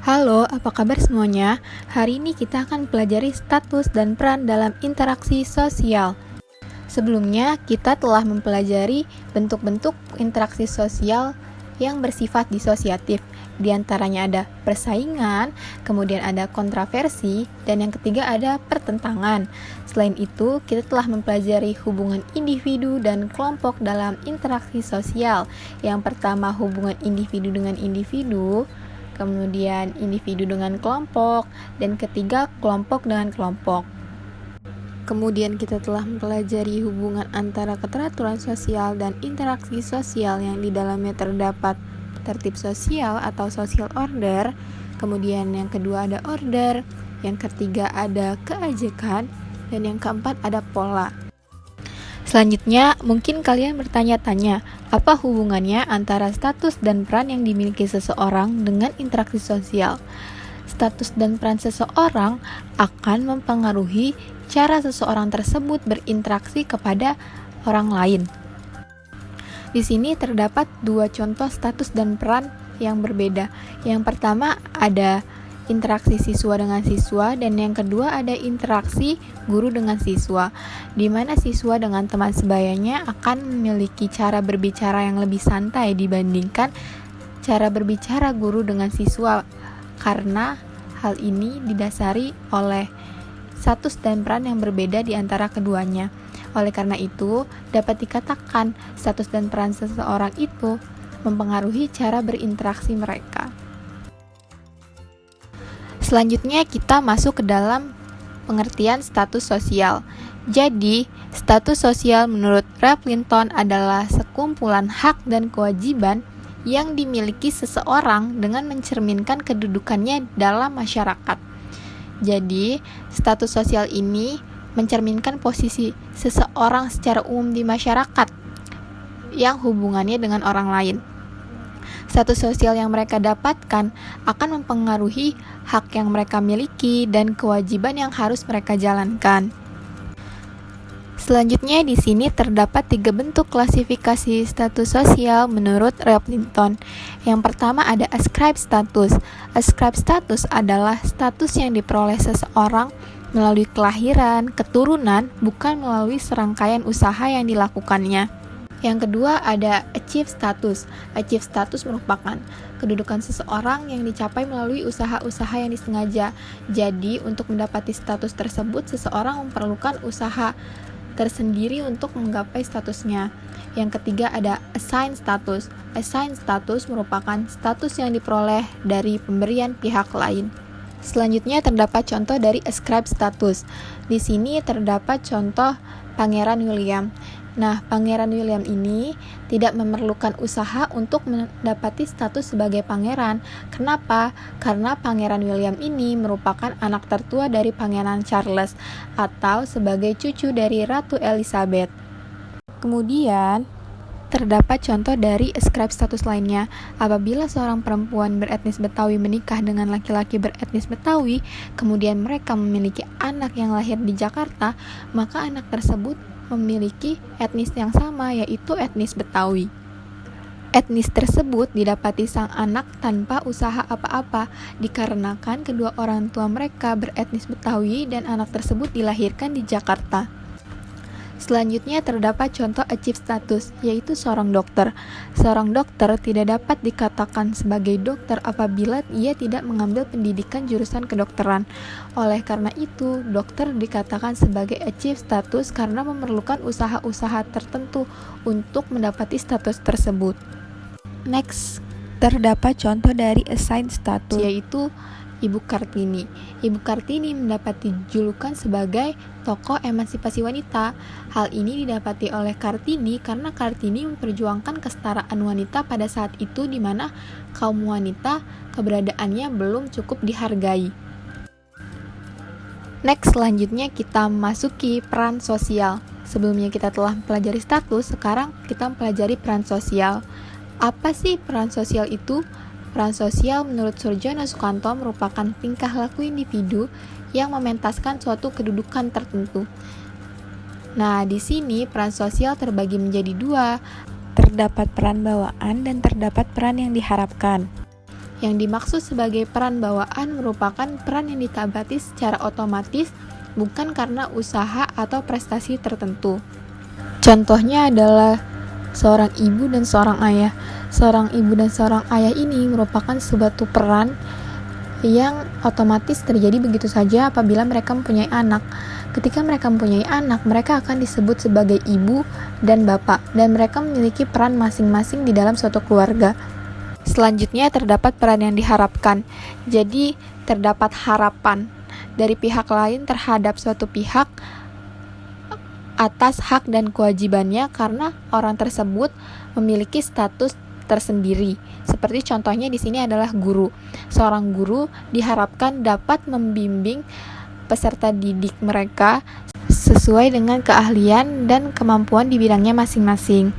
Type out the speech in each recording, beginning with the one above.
Halo, apa kabar semuanya? Hari ini kita akan pelajari status dan peran dalam interaksi sosial. Sebelumnya, kita telah mempelajari bentuk-bentuk interaksi sosial yang bersifat disosiatif. Di antaranya ada persaingan, kemudian ada kontroversi, dan yang ketiga ada pertentangan. Selain itu, kita telah mempelajari hubungan individu dan kelompok dalam interaksi sosial. Yang pertama, hubungan individu dengan individu, kemudian individu dengan kelompok, dan ketiga kelompok dengan kelompok. Kemudian kita telah mempelajari hubungan antara keteraturan sosial dan interaksi sosial yang di dalamnya terdapat tertib sosial atau social order. Kemudian yang kedua ada order, yang ketiga ada keajekan, dan yang keempat ada pola. Selanjutnya, mungkin kalian bertanya-tanya, apa hubungannya antara status dan peran yang dimiliki seseorang dengan interaksi sosial? Status dan peran seseorang akan mempengaruhi cara seseorang tersebut berinteraksi kepada orang lain. Di sini terdapat dua contoh status dan peran yang berbeda. Yang pertama ada interaksi siswa dengan siswa, dan yang kedua ada interaksi guru dengan siswa, di mana siswa dengan teman sebayanya akan memiliki cara berbicara yang lebih santai dibandingkan cara berbicara guru dengan siswa, karena hal ini didasari oleh status dan peran yang berbeda di antara keduanya. Oleh karena itu, dapat dikatakan status dan peran seseorang itu mempengaruhi cara berinteraksi mereka. Selanjutnya kita masuk ke dalam pengertian status sosial. Jadi, status sosial menurut Ralph Linton adalah sekumpulan hak dan kewajiban yang dimiliki seseorang dengan mencerminkan kedudukannya dalam masyarakat. Jadi, status sosial ini mencerminkan posisi seseorang secara umum di masyarakat yang hubungannya dengan orang lain. Status sosial yang mereka dapatkan akan mempengaruhi hak yang mereka miliki dan kewajiban yang harus mereka jalankan. Selanjutnya di sini terdapat 3 bentuk klasifikasi status sosial menurut Ralph Linton. Yang pertama ada ascribed status. Ascribed status adalah status yang diperoleh seseorang melalui kelahiran, keturunan, bukan melalui serangkaian usaha yang dilakukannya. Yang kedua ada achieve status. Achieve status merupakan kedudukan seseorang yang dicapai melalui usaha-usaha yang disengaja. Jadi, untuk mendapati status tersebut, seseorang memerlukan usaha tersendiri untuk menggapai statusnya. Yang ketiga ada assign status. Assign status merupakan status yang diperoleh dari pemberian pihak lain. Selanjutnya terdapat contoh dari ascribed status. Di sini terdapat contoh Pangeran William. Nah, Pangeran William ini tidak memerlukan usaha untuk mendapati status sebagai pangeran. Kenapa? Karena Pangeran William ini merupakan anak tertua dari Pangeran Charles atau sebagai cucu dari Ratu Elizabeth. Kemudian, terdapat contoh dari ascribed status lainnya. Apabila seorang perempuan beretnis Betawi menikah dengan laki-laki beretnis Betawi, kemudian mereka memiliki anak yang lahir di Jakarta, maka anak tersebut memiliki etnis yang sama, yaitu etnis Betawi. Etnis tersebut didapati sang anak tanpa usaha apa-apa, dikarenakan kedua orang tua mereka beretnis Betawi dan anak tersebut dilahirkan di Jakarta. Selanjutnya terdapat contoh achieve status, yaitu seorang dokter. Seorang dokter tidak dapat dikatakan sebagai dokter apabila ia tidak mengambil pendidikan jurusan kedokteran. Oleh karena itu, dokter dikatakan sebagai achieve status karena memerlukan usaha-usaha tertentu untuk mendapati status tersebut. Next, terdapat contoh dari assign status, yaitu Ibu Kartini. Ibu Kartini mendapati julukan sebagai tokoh emansipasi wanita. Hal ini didapati oleh Kartini karena Kartini memperjuangkan kesetaraan wanita pada saat itu di mana kaum wanita keberadaannya belum cukup dihargai. Next, selanjutnya kita masuki peran sosial. Sebelumnya kita telah mempelajari status, sekarang kita mempelajari peran sosial. Apa sih peran sosial itu? Peran sosial menurut Surjono Sukanto merupakan tingkah laku individu yang mementaskan suatu kedudukan tertentu. Nah, di sini peran sosial terbagi menjadi 2. Terdapat peran bawaan dan terdapat peran yang diharapkan. Yang dimaksud sebagai peran bawaan merupakan peran yang ditapati secara otomatis, bukan karena usaha atau prestasi tertentu. Contohnya adalah seorang ibu dan seorang ayah. Seorang ibu dan seorang ayah ini merupakan suatu peran yang otomatis terjadi begitu saja apabila mereka mempunyai anak. Ketika mereka mempunyai anak, mereka akan disebut sebagai ibu dan bapak, dan mereka memiliki peran masing-masing di dalam suatu keluarga. Selanjutnya terdapat peran yang diharapkan. Jadi terdapat harapan dari pihak lain terhadap suatu pihak atas hak dan kewajibannya karena orang tersebut memiliki status tersendiri. Seperti contohnya di sini adalah guru. Seorang guru diharapkan dapat membimbing peserta didik mereka sesuai dengan keahlian dan kemampuan di bidangnya masing-masing.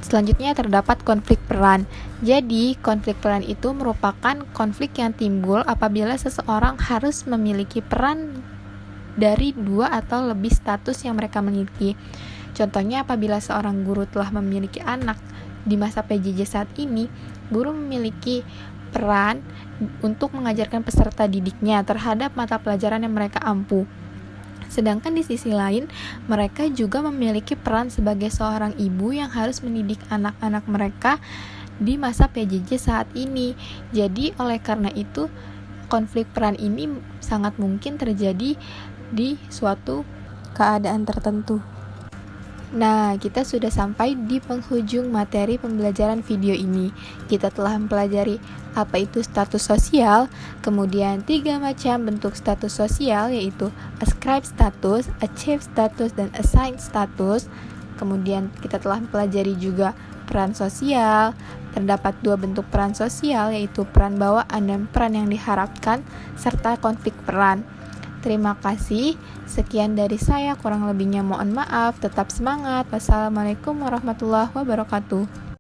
Selanjutnya terdapat konflik peran. Jadi, konflik peran itu merupakan konflik yang timbul apabila seseorang harus memiliki peran dari 2 atau lebih status yang mereka miliki. Contohnya apabila seorang guru telah memiliki anak di masa PJJ saat ini, guru memiliki peran untuk mengajarkan peserta didiknya terhadap mata pelajaran yang mereka ampu. Sedangkan di sisi lain, mereka juga memiliki peran sebagai seorang ibu yang harus mendidik anak-anak mereka di masa PJJ saat ini. Jadi, oleh karena itu, konflik peran ini sangat mungkin terjadi di suatu keadaan tertentu. Nah, kita sudah sampai di penghujung materi pembelajaran video ini. Kita telah mempelajari apa itu status sosial, kemudian 3 macam bentuk status sosial, yaitu ascribe status, achieve status, dan assign status. Kemudian kita telah mempelajari juga peran sosial. Terdapat 2 bentuk peran sosial, yaitu peran bawaan dan peran yang diharapkan, serta konflik peran. Terima kasih. Sekian dari saya, kurang lebihnya mohon maaf. Tetap semangat. Wassalamualaikum warahmatullahi wabarakatuh.